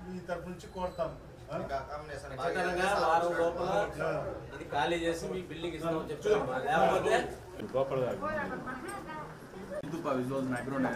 మీ తరపు నుంచి కోరుతాం వారం లోపల ఇది ఖాళీ చేసి మీ బిల్డింగ్ ఇస్తామని చెప్తాం. లేకపోతే itu Pak Wisloh background ya.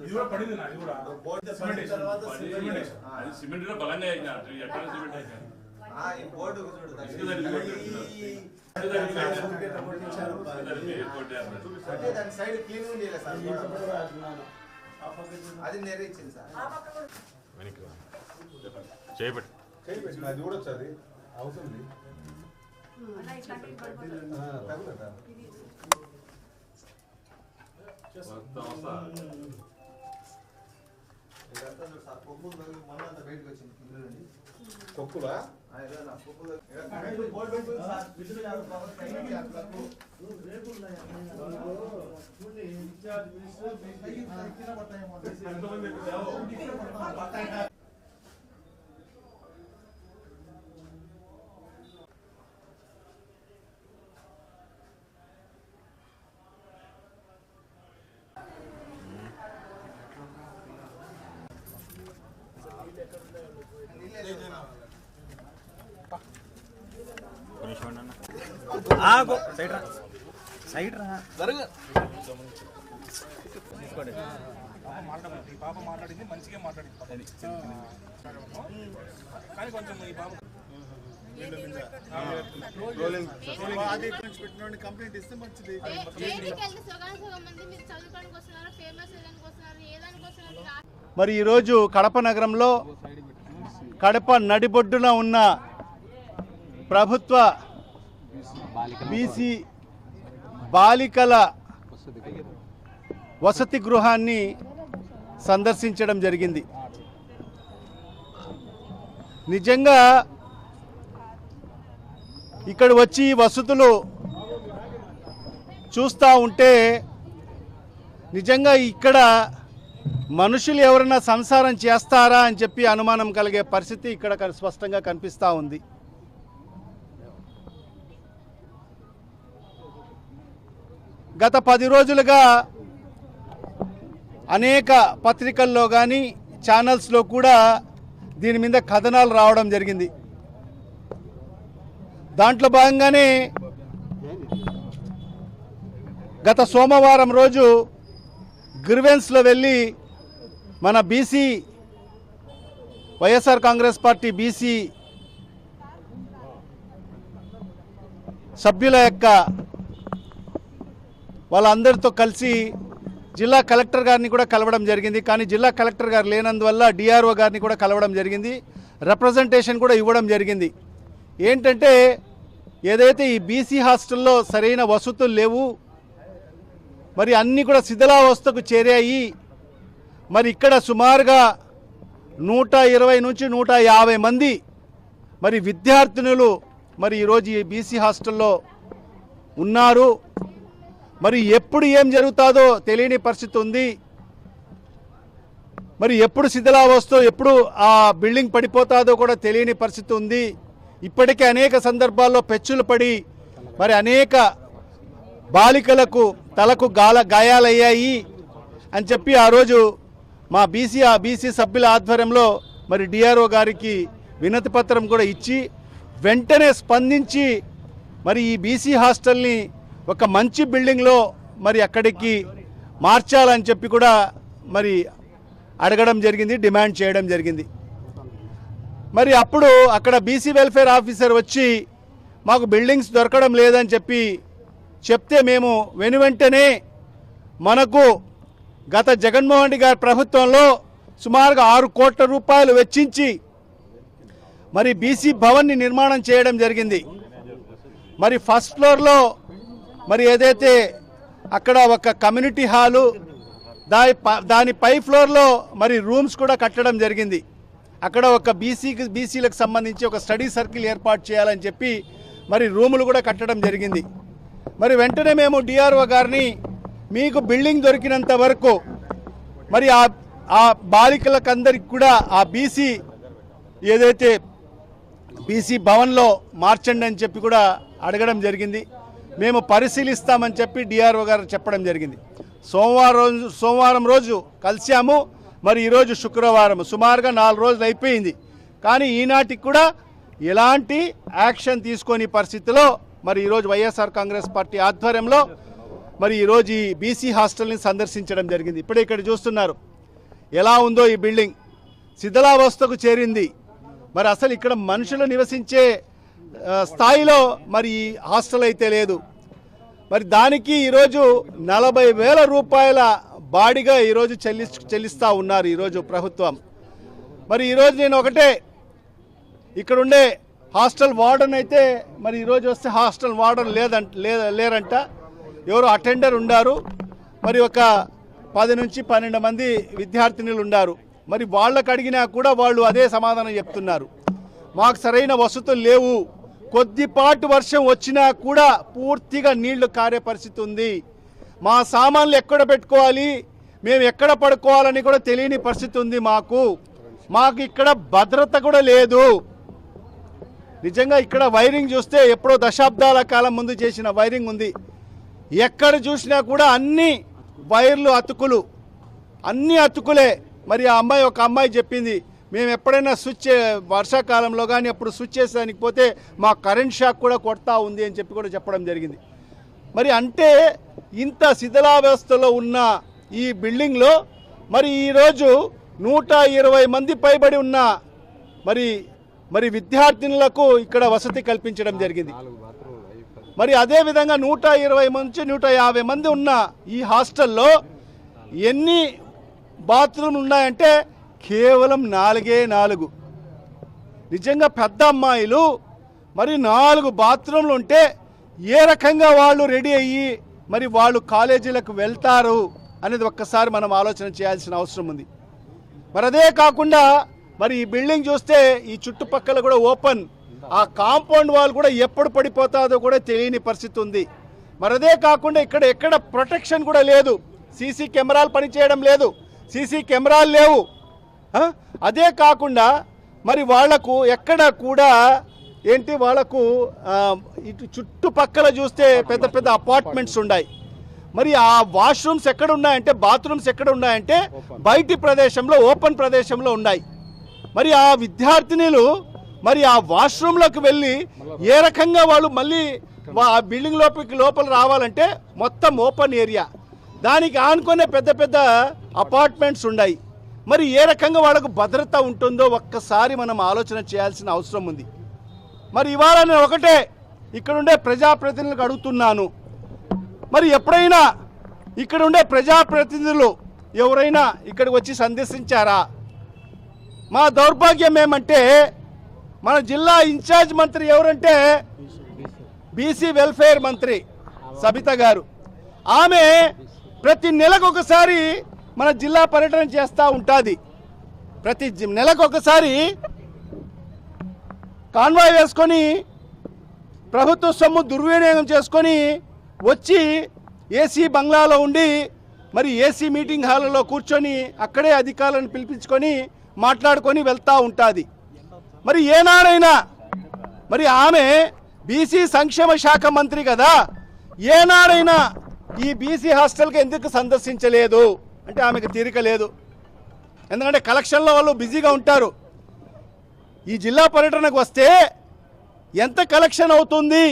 ఇది కూడా పడింది నా ఇది కూడా సిమెంట్ బలంగా ఎక్కడ సిమెంట్ ఈ బోర్డు దాని సైడ్ క్లీన్ ఉంది సార్ అది నేర్చింది సార్ చేయబెట్టి అది కూడా వచ్చి అవసరం కొక్కులా పాప మాట్లాడింది మంచిగా మాట్లాడింది కానీ కొంచెం ఈ పాప కంప్లైంట్ ఇస్తే మంచిది. మరి ఈరోజు కడప నగరంలో కడప నడిబొడ్డున ఉన్న ప్రభుత్వ బీసీ బాలికల వసతి గృహాన్ని సందర్శించడం జరిగింది. నిజంగా ఇక్కడ వచ్చి వసతులు చూస్తూ ఉంటే నిజంగా ఇక్కడ మనుషులు ఎవరైనా సంసారం చేస్తారా అని చెప్పి అనుమానం కలిగే పరిస్థితి ఇక్కడ స్పష్టంగా కనిపిస్తూ ఉంది. గత 10 రోజులుగా అనేక పత్రికల్లో కానీ ఛానల్స్లో కూడా దీని మీద కథనాలు రావడం జరిగింది. దాంట్లో భాగంగానే గత సోమవారం రోజు గ్రీవెన్స్లో వెళ్ళి మన BC YSR Congress party BC సభ్యుల యొక్క వాళ్ళందరితో కలిసి జిల్లా కలెక్టర్ గారిని కూడా కలవడం జరిగింది. కానీ జిల్లా కలెక్టర్ గారు లేనందువల్ల డిఆర్ఓ గారిని కూడా కలవడం జరిగింది. రిప్రజెంటేషన్ కూడా ఇవ్వడం జరిగింది. ఏంటంటే ఏదైతే ఈ బీసీ హాస్టల్లో సరైన వసతులు లేవు, మరి అన్నీ కూడా శిథిలావస్థకు చేరాయి. మరి ఇక్కడ సుమారుగా 120 నుంచి 150 మంది మరి విద్యార్థినులు మరి ఈరోజు ఈ బీసీ హాస్టల్లో ఉన్నారు. మరి ఎప్పుడు ఏం జరుగుతుందో తెలియని పరిస్థితి ఉంది. మరి ఎప్పుడు శిథిలావస్థ ఎప్పుడు ఆ బిల్డింగ్ పడిపోతుందో కూడా తెలియని పరిస్థితి ఉంది. ఇప్పటికే అనేక సందర్భాల్లో పెచ్చులు పడి మరి అనేక బాలికలకు తలకు గాయాలయ్యాయి అని చెప్పి ఆ రోజు మా బీసీ సభ్యుల ఆధ్వర్యంలో మరి డిఆర్ఓ గారికి వినతి పత్రం కూడా ఇచ్చి వెంటనే స్పందించి మరి ఈ బీసీ హాస్టల్ని ఒక మంచి బిల్డింగ్లో మరి అక్కడికి మార్చాలని చెప్పి కూడా మరి అడగడం జరిగింది, డిమాండ్ చేయడం జరిగింది. మరి అప్పుడు అక్కడ బీసీ వెల్ఫేర్ ఆఫీసర్ వచ్చి మాకు బిల్డింగ్స్ దొరకడం లేదని చెప్తే మేము వెనువెంటనే మనకు గత జగన్మోహన్ రెడ్డి గారి ప్రభుత్వంలో సుమారుగా 6 కోట్ల రూపాయలు వెచ్చించి మరి బీసీ భవన్ని నిర్మాణం చేయడం జరిగింది. మరి ఫస్ట్ ఫ్లోర్లో మరి ఏదైతే అక్కడ ఒక కమ్యూనిటీ హాలు దాని పై ఫ్లోర్లో మరి రూమ్స్ కూడా కట్టడం జరిగింది. అక్కడ ఒక బీసీలకు సంబంధించి ఒక స్టడీ సర్కిల్ ఏర్పాటు చేయాలని చెప్పి మరి రూములు కూడా కట్టడం జరిగింది. మరి వెంటనే మేము డిఆర్ఓ గారిని మీకు బిల్డింగ్ దొరికినంత వరకు మరి ఆ బాలికలకందరికి కూడా ఆ బీసీ ఏదైతే బీసీ భవన్లో మార్చండి అని చెప్పి కూడా అడగడం జరిగింది. మేము పరిశీలిస్తామని చెప్పి డిఆర్ఓ గారు చెప్పడం జరిగింది. సోమవారం రోజు కలిసాము. మరి ఈరోజు శుక్రవారం, సుమారుగా 4 రోజులు అయిపోయింది. కానీ ఈనాటికి కూడా ఎలాంటి యాక్షన్ తీసుకొని పరిస్థితిలో మరి ఈరోజు వైఎస్ఆర్ కాంగ్రెస్ పార్టీ ఆధ్వర్యంలో మరి ఈరోజు ఈ బీసీ హాస్టల్ని సందర్శించడం జరిగింది. ఇప్పుడే ఇక్కడ చూస్తున్నారు ఎలా ఉందో ఈ బిల్డింగ్ శిథిలావస్థకు చేరింది. మరి అసలు ఇక్కడ మనుషులు నివసించే స్థాయిలో మరి ఈ హాస్టల్ అయితే లేదు. మరి దానికి ఈరోజు 40,000 రూపాయల బాడిగా ఈరోజు చెల్లిస్తూ ఉన్నారు ఈరోజు ప్రభుత్వం. మరి ఈరోజు నేను ఒకటే, ఇక్కడ ఉండే హాస్టల్ వార్డెన్ అయితే మరి ఈరోజు వస్తే హాస్టల్ వార్డెన్ లేరంట, ఎవరు అటెండర్ ఉండారు. మరి ఒక 10 నుంచి 12 మంది విద్యార్థినులు ఉన్నారు. మరి వాళ్ళకి అడిగినా కూడా వాళ్ళు అదే సమాధానం చెప్తున్నారు, మాకు సరైన వసతులు లేవు, కొద్దిపాటు వర్షం వచ్చినా కూడా పూర్తిగా నీళ్లు కారే పరిస్థితి ఉంది, మా సామాన్లు ఎక్కడ పెట్టుకోవాలి, మేము ఎక్కడ పడుకోవాలని కూడా తెలియని పరిస్థితి ఉంది, మాకు ఇక్కడ భద్రత కూడా లేదు. నిజంగా ఇక్కడ వైరింగ్ చూస్తే ఎప్పుడో దశాబ్దాల కాలం ముందు చేసిన వైరింగ్ ఉంది. ఎక్కడ చూసినా కూడా అన్ని వైర్లు అతుకులు, అన్ని అతుకులే. మరి ఒక అమ్మాయి చెప్పింది, మేము ఎప్పుడైనా వర్షాకాలంలో కానీ అప్పుడు స్విచ్ చేసేదానికి పోతే మా కరెంట్ షాక్ కూడా కొడతా ఉంది అని చెప్పి కూడా చెప్పడం జరిగింది. మరి అంటే ఇంత శిథిలావస్థలో ఉన్న ఈ బిల్డింగ్లో మరి ఈరోజు 120 మంది పైబడి ఉన్న మరి విద్యార్థినులకు ఇక్కడ వసతి కల్పించడం జరిగింది. మరి అదేవిధంగా 120 నుంచి 150 మంది ఉన్న ఈ హాస్టల్లో ఎన్ని బాత్రూమ్లు ఉన్నాయంటే కేవలం 4 నిజంగా పెద్ద అమ్మాయిలు మరి 4 బాత్రూమ్లు ఉంటే ఏ రకంగా వాళ్ళు రెడీ అయ్యి మరి వాళ్ళు కాలేజీలకు వెళ్తారు అనేది ఒక్కసారి మనం ఆలోచన చేయాల్సిన అవసరం ఉంది. మరి అదే కాకుండా మరి ఈ బిల్డింగ్ చూస్తే ఈ చుట్టుపక్కల కూడా ఓపెన్, ఆ కాంపౌండ్ వాల్ కూడా ఎప్పుడు పడిపోతుందో కూడా తెలియని పరిస్థితి ఉంది. మరి అదే కాకుండా ఎక్కడ ప్రొటెక్షన్ కూడా లేదు, సీసీ కెమెరాలు పనిచేయడం లేదు, సీసీ కెమెరాలు లేవు. అదే కాకుండా మరి వాళ్లకు ఎక్కడ కూడా వాళ్ళకు ఇటు చుట్టుపక్కల చూస్తే పెద్ద పెద్ద అపార్ట్మెంట్స్ ఉన్నాయి. మరి ఆ వాష్రూమ్స్ ఎక్కడ ఉన్నాయంటే, బాత్రూమ్స్ ఎక్కడ ఉన్నాయంటే బయటి ప్రదేశంలో, ఓపెన్ ప్రదేశంలో ఉన్నాయి. మరి ఆ విద్యార్థినులు మరి ఆ వాష్రూమ్లోకి వెళ్ళి ఏ రకంగా వాళ్ళు మళ్ళీ ఆ బిల్డింగ్ లోపల రావాలంటే మొత్తం ఓపెన్ ఏరియా, దానికి ఆనుకునే పెద్ద పెద్ద అపార్ట్మెంట్స్ ఉన్నాయి. మరి ఏ రకంగా వాళ్ళకు భద్రత ఉంటుందో ఒక్కసారి మనం ఆలోచన చేయాల్సిన అవసరం ఉంది. మరి ఇవాళ నేను ఒకటే ఇక్కడ ఉండే ప్రజాప్రతినిధులకు అడుగుతున్నాను, మరి ఎప్పుడైనా ఇక్కడ ఉండే ప్రజాప్రతినిధులు ఎవరైనా ఇక్కడికి వచ్చి సందర్శించారా? మా దౌర్భాగ్యం ఏమంటే మన జిల్లా ఇన్ఛార్జ్ మంత్రి ఎవరంటే బీసీ వెల్ఫేర్ మంత్రి సబిత గారు. ఆమె ప్రతి నెలకు ఒకసారి మన జిల్లా పర్యటన చేస్తూ ఉంటుంది. ప్రతి నెలకు ఒకసారి కాన్వాయ్ వేసుకొని ప్రభుత్వ సొమ్ము దుర్వినియోగం చేసుకొని వచ్చి ఏసీ బంగ్లాలో ఉండి మరి ఏసీ మీటింగ్ హాల్లో కూర్చొని అక్కడే అధికారులను పిలిపించుకొని మాట్లాడుకొని వెళ్తూ ఉంటుంది. మరి ఏనాడైనా మరి ఆమె బీసీ సంక్షేమ శాఖ మంత్రి కదా, ఏనాడైనా ఈ బీసీ హాస్టల్కి ఎందుకు సందర్శించలేదు అంటే ఆమెకు తీరిక లేదు. ఎందుకంటే కలెక్షన్లో వాళ్ళు బిజీగా ఉంటారు. ఈ జిల్లా పర్యటనకు వస్తే ఎంత కలెక్షన్ అవుతుంది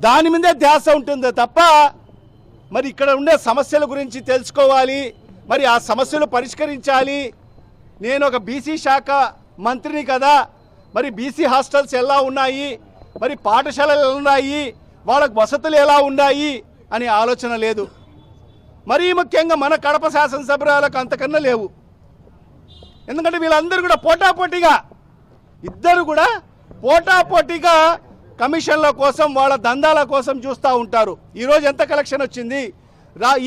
దాని మీదే ధ్యాస ఉంటుంది తప్ప మరి ఇక్కడ ఉండే సమస్యల గురించి తెలుసుకోవాలి, మరి ఆ సమస్యలు పరిష్కరించాలి. నేను ఒక బీసీ శాఖ మంత్రిని కదా, మరి బీసీ హాస్టల్స్ ఎలా ఉన్నాయి, మరి పాఠశాలలు ఎలా ఉన్నాయి, వాళ్ళకు వసతులు ఎలా ఉన్నాయి అనే ఆలోచన లేదు. మరీ ముఖ్యంగా మన కడప శాసనసభ్యులకు అంతకన్నా లేవు. ఎందుకంటే వీళ్ళందరూ కూడా పోటాపోటీగా ఇద్దరు కూడా పోటాపోటీగా కమిషన్ల కోసం వాళ్ళ దందాల కోసం చూస్తూ ఉంటారు. ఈరోజు ఎంత కలెక్షన్ వచ్చింది,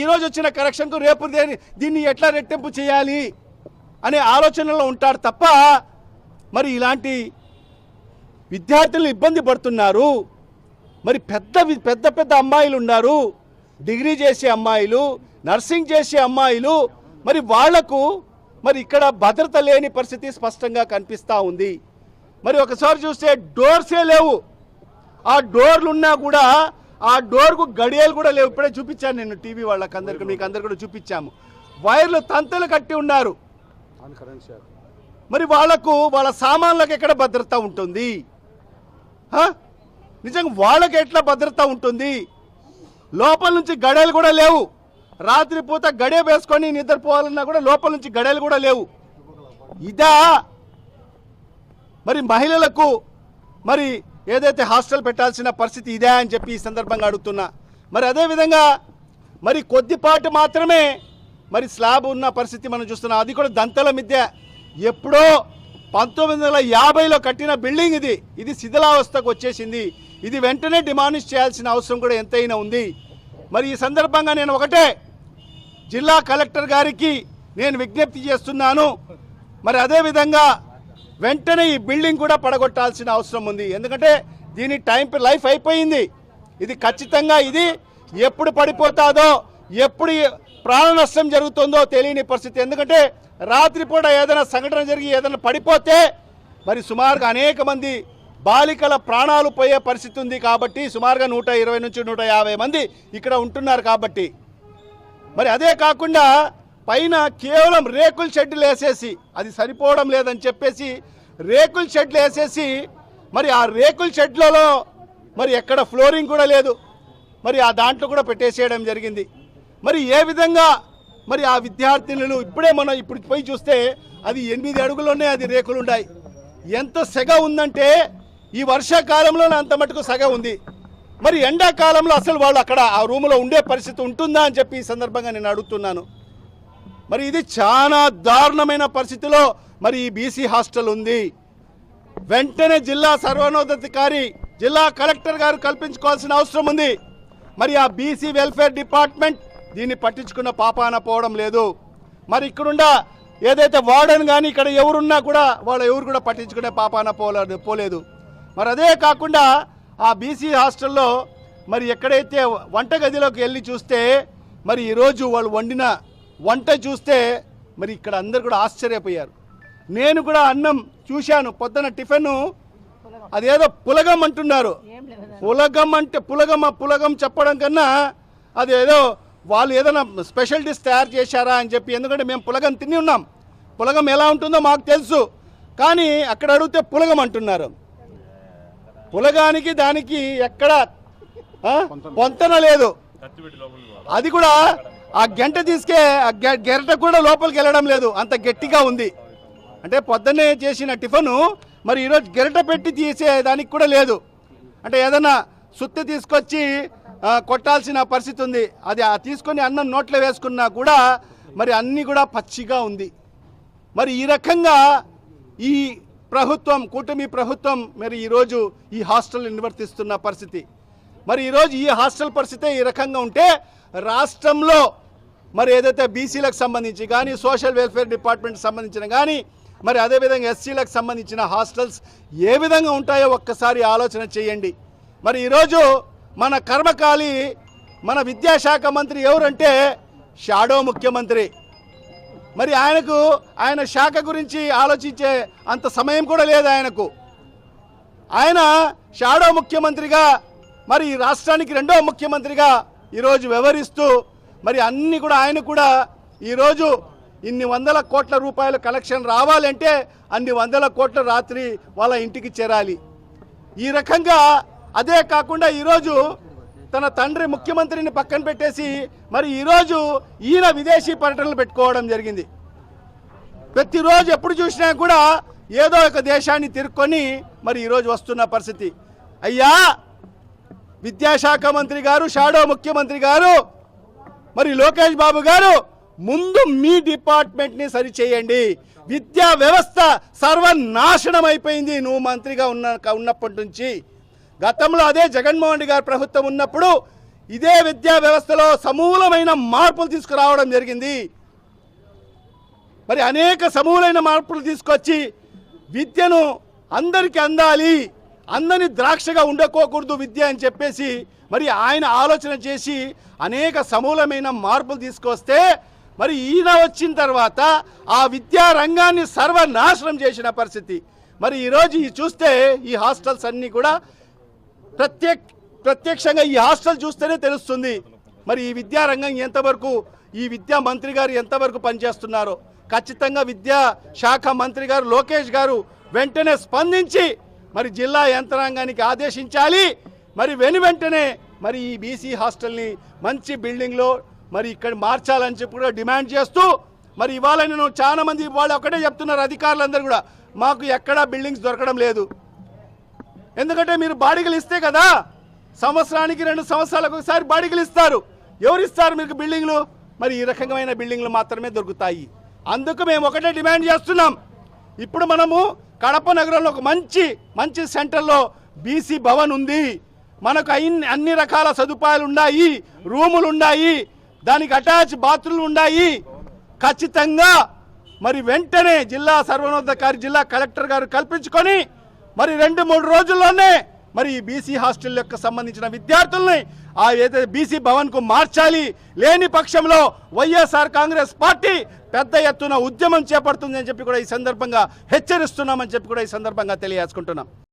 ఈరోజు వచ్చిన కలెక్షన్కు రేపు దీన్ని ఎట్లా రెట్టింపు చేయాలి అనే ఆలోచనలో ఉంటారు తప్ప మరి ఇలాంటి విద్యార్థులు ఇబ్బంది పడుతున్నారు. మరి పెద్ద పెద్ద అమ్మాయిలు ఉన్నారు, డిగ్రీ చేసే అమ్మాయిలు, నర్సింగ్ చేసే అమ్మాయిలు, మరి వాళ్లకు మరి ఇక్కడ భద్రత లేని పరిస్థితి స్పష్టంగా కనిపిస్తూ ఉంది. మరి ఒకసారి చూస్తే డోర్సే లేవు, ఆ డోర్లు ఉన్నా కూడా ఆ డోర్కు గడియలు కూడా లేవు. ఇప్పుడే చూపించాను నేను టీవీ వాళ్ళకి అందరికీ, మీకు అందరు కూడా చూపించాము. వైర్లు తంతలు కట్టి ఉన్నారు. మరి వాళ్లకు వాళ్ళ సామాన్లకు ఎక్కడ భద్రత ఉంటుంది? నిజంగా వాళ్ళకి ఎట్లా భద్రత ఉంటుంది? లోపల నుంచి గడియలు కూడా లేవు. రాత్రిపూట గడియ వేసుకొని నిద్రపోవాలన్నా కూడా లోపల నుంచి గడియలు కూడా లేవు. ఇదా మరి మహిళలకు మరి ఏదైతే హాస్టల్ పెట్టాల్సిన పరిస్థితి ఇదే అని చెప్పి ఈ సందర్భంగా అడుగుతున్నా. మరి అదేవిధంగా మరి కొద్దిపాటు మాత్రమే మరి స్లాబ్ ఉన్న పరిస్థితి మనం చూస్తున్నాం. అది కూడా దంతల మిద్దె. ఎప్పుడో 1950లో కట్టిన బిల్డింగ్ ఇది శిథిలావస్థకు వచ్చేసింది. ఇది వెంటనే డిమాలిష్ చేయాల్సిన అవసరం కూడా ఎంతైనా ఉంది. మరి ఈ సందర్భంగా నేను ఒకటే జిల్లా కలెక్టర్ గారికి నేను విజ్ఞప్తి చేస్తున్నాను. మరి అదేవిధంగా వెంటనే ఈ బిల్డింగ్ కూడా పడగొట్టాల్సిన అవసరం ఉంది. ఎందుకంటే దీని లైఫ్ అయిపోయింది. ఇది ఖచ్చితంగా ఇది ఎప్పుడు పడిపోతాదో, ఎప్పుడు ప్రాణ నష్టం జరుగుతుందో తెలియని పరిస్థితి. ఎందుకంటే రాత్రిపూట ఏదైనా సంఘటన జరిగి ఏదైనా పడిపోతే మరి సుమారుగా అనేక మంది బాలికల ప్రాణాలు పోయే పరిస్థితి ఉంది. కాబట్టి సుమారుగా 120 నుంచి 150 మంది ఇక్కడ ఉంటున్నారు. కాబట్టి మరి అదే కాకుండా పైన కేవలం రేకుల షెడ్లు వేసేసి అది సరిపోవడం లేదని చెప్పేసి రేకుల షెడ్లు వేసేసి మరి ఆ రేకుల షెడ్లలో మరి ఎక్కడ ఫ్లోరింగ్ కూడా లేదు. మరి ఆ దాంట్లో కూడా పెట్టేసేయడం జరిగింది. మరి ఏ విధంగా మరి ఆ విద్యార్థినులు ఇప్పుడు పోయి చూస్తే అది 8 అడుగుల్లోనే అది రేకులు ఉన్నాయి. ఎంత సెగ ఉందంటే ఈ వర్షాకాలంలోనే అంత మటుకు సెగ ఉంది. మరి ఎండాకాలంలో అసలు వాళ్ళు అక్కడ ఆ రూములో ఉండే పరిస్థితి ఉంటుందా అని చెప్పి ఈ సందర్భంగా నేను అడుగుతున్నాను. మరి ఇది చాలా దారుణమైన పరిస్థితిలో మరి ఈ బీసీ హాస్టల్ ఉంది. వెంటనే జిల్లా సర్వోన్నతాధికారి జిల్లా కలెక్టర్ గారు కల్పించుకోవాల్సిన అవసరం ఉంది. మరి ఆ బీసీ వెల్ఫేర్ డిపార్ట్మెంట్ దీన్ని పట్టించుకున్న పాపాన పోవడం లేదు. మరి ఇక్కడున్న ఏదైతే వార్డెన్ కానీ ఇక్కడ ఎవరున్నా కూడా ఎవరు కూడా పట్టించుకునే పాపాన పోలేదు. మరి అదే కాకుండా ఆ బీసీ హాస్టల్లో మరి ఎక్కడైతే వంటగదిలోకి వెళ్ళి చూస్తే మరి ఈరోజు వాళ్ళు వండిన వంట చూస్తే మరి ఇక్కడ అందరు కూడా ఆశ్చర్యపోయారు. నేను కూడా అన్నం చూశాను. పొద్దున టిఫిన్ అదేదో పులగం అంటున్నారు. పులగం అంటే పులగం చెప్పడం కన్నా అదేదో వాళ్ళు ఏదైనా స్పెషల్ డిష్ తయారు చేశారా అని చెప్పి. ఎందుకంటే మేము పులగం తిని ఉన్నాం, పులగం ఎలా ఉంటుందో మాకు తెలుసు. కానీ అక్కడ అడిగితే పులగం అంటున్నారు. పులగానికి దానికి ఎక్కడ పొంతన లేదు. అది కూడా ఆ గంట గెరట కూడా లోపలికి వెళ్ళడం లేదు, అంత గట్టిగా ఉంది. అంటే పొద్దున్నే చేసిన టిఫను మరి ఈరోజు గెరట పెట్టి తీసే దానికి కూడా లేదు. అంటే ఏదైనా సుత్తి తీసుకొచ్చి కొట్టాల్సిన పరిస్థితి ఉంది. అది తీసుకొని అన్నం నోట్లో వేసుకున్నా కూడా మరి అన్నీ కూడా పచ్చిగా ఉంది. మరి ఈ రకంగా ఈ ప్రభుత్వం, కూటమి ప్రభుత్వం మరి ఈరోజు ఈ హాస్టల్ నిర్వర్తిస్తున్న పరిస్థితి. మరి ఈరోజు ఈ హాస్టల్ పరిస్థితి ఈ రకంగా ఉంటే రాష్ట్రంలో మరి ఏదైతే బీసీలకు సంబంధించి కానీ సోషల్ వెల్ఫేర్ డిపార్ట్మెంట్కి సంబంధించిన కానీ మరి అదేవిధంగా ఎస్సీలకు సంబంధించిన హాస్టల్స్ ఏ విధంగా ఉంటాయో ఒక్కసారి ఆలోచన చేయండి. మరి ఈరోజు మన కర్మకాలి మన విద్యాశాఖ మంత్రి ఎవరంటే షాడో ముఖ్యమంత్రి. మరి ఆయన శాఖ గురించి ఆలోచించే అంత సమయం కూడా లేదు ఆయనకు. ఆయన షాడో ముఖ్యమంత్రిగా మరి రాష్ట్రానికి 2వ ముఖ్యమంత్రిగా ఈరోజు వ్యవహరిస్తూ మరి అన్ని కూడా ఆయన కూడా ఈరోజు ఇన్ని 100 కోట్ల రూపాయల కలెక్షన్ రావాలంటే అన్ని 100 కోట్ల రాత్రి వాళ్ళ ఇంటికి చేరాలి. ఈ రకంగా అదే కాకుండా ఈరోజు తన తండ్రి ముఖ్యమంత్రిని పక్కన పెట్టేసి మరి ఈరోజు ఈయన విదేశీ పర్యటనలు పెట్టుకోవడం జరిగింది. ప్రతిరోజు ఎప్పుడు చూసినా కూడా ఏదో ఒక దేశాన్ని తిరుక్కొని మరి ఈరోజు వస్తున్న పరిస్థితి. అయ్యా విద్యాశాఖ మంత్రి గారు, షాడో ముఖ్యమంత్రి గారు, మరి లోకేష్ బాబు గారు, ముందు మీ డిపార్ట్మెంట్ని సరిచేయండి. విద్యా వ్యవస్థ సర్వనాశనం అయిపోయింది నువ్వు మంత్రిగా ఉన్నప్పటి నుంచి. గతంలో అదే జగన్మోహన్ రెడ్డి గారి ప్రభుత్వం ఉన్నప్పుడు ఇదే విద్యా వ్యవస్థలో సమూలమైన మార్పులు తీసుకురావడం జరిగింది. మరి అనేక సమూలమైన మార్పులు తీసుకొచ్చి విద్యను అందరికీ అందాలి, అందరినీ ద్రాక్షగా ఉండకోకూడదు విద్య అని చెప్పేసి మరి ఆయన ఆలోచన చేసి అనేక సమూలమైన మార్పులు తీసుకొస్తే మరి ఈయన వచ్చిన తర్వాత ఆ విద్యా రంగాన్ని సర్వనాశనం చేసిన పరిస్థితి. మరి ఈరోజు చూస్తే ఈ హాస్టల్స్ అన్నీ కూడా ప్రత్యక్షంగా ఈ హాస్టల్ చూస్తేనే తెలుస్తుంది మరి ఈ విద్యా రంగం ఎంతవరకు, ఈ విద్యా మంత్రి గారు ఎంతవరకు పనిచేస్తున్నారో. ఖచ్చితంగా విద్యా శాఖ మంత్రి గారు లోకేష్ గారు వెంటనే స్పందించి మరి జిల్లా యంత్రాంగానికి ఆదేశించాలి. మరి వెంటనే మరి ఈ బీసీ హాస్టల్ని మంచి బిల్డింగ్లో మరి ఇక్కడ మార్చాలని చెప్పి కూడా డిమాండ్ చేస్తూ మరి ఇవాళ నేను చాలా మంది వాళ్ళు ఒకటే చెప్తున్నారు, అధికారులందరూ కూడా మాకు ఎక్కడా బిల్డింగ్స్ దొరకడం లేదు. ఎందుకంటే మీరు బాడిగలు ఇస్తే కదా, సంవత్సరానికి 2 సంవత్సరాలకు ఒకసారి బాడిగలు ఇస్తారు. ఎవరు ఇస్తారు మీకు బిల్డింగ్లు? మరి ఈ రకమైన బిల్డింగ్లు మాత్రమే దొరుకుతాయి. అందుకు మేము ఒకటే డిమాండ్ చేస్తున్నాం. ఇప్పుడు మనము కడప నగరంలో ఒక మంచి సెంటర్లో బీసీ భవన్ ఉంది. మనకు అన్ని రకాల సదుపాయాలు ఉన్నాయి, రూములు ఉన్నాయి, దానికి అటాచ్ బాత్రూమ్లు ఉన్నాయి. ఖచ్చితంగా మరి వెంటనే జిల్లా సర్వోన్నతాధికారి జిల్లా కలెక్టర్ గారు కల్పించుకొని మరి 2-3 రోజుల్లోనే మరి ఈ బీసీ హాస్టల్ యొక్క సంబంధించిన విద్యార్థుల్ని ఆ ఏదైతే బీసీ భవన్కు మార్చాలి. లేని పక్షంలో వైఎస్ఆర్ కాంగ్రెస్ పార్టీ పెద్ద ఎత్తున ఉద్యమం చేపడుతుందని చెప్పి కూడా ఈ సందర్భంగా హెచ్చరిస్తున్నామని చెప్పి కూడా ఈ సందర్భంగా తెలియజేసుకుంటున్నాం.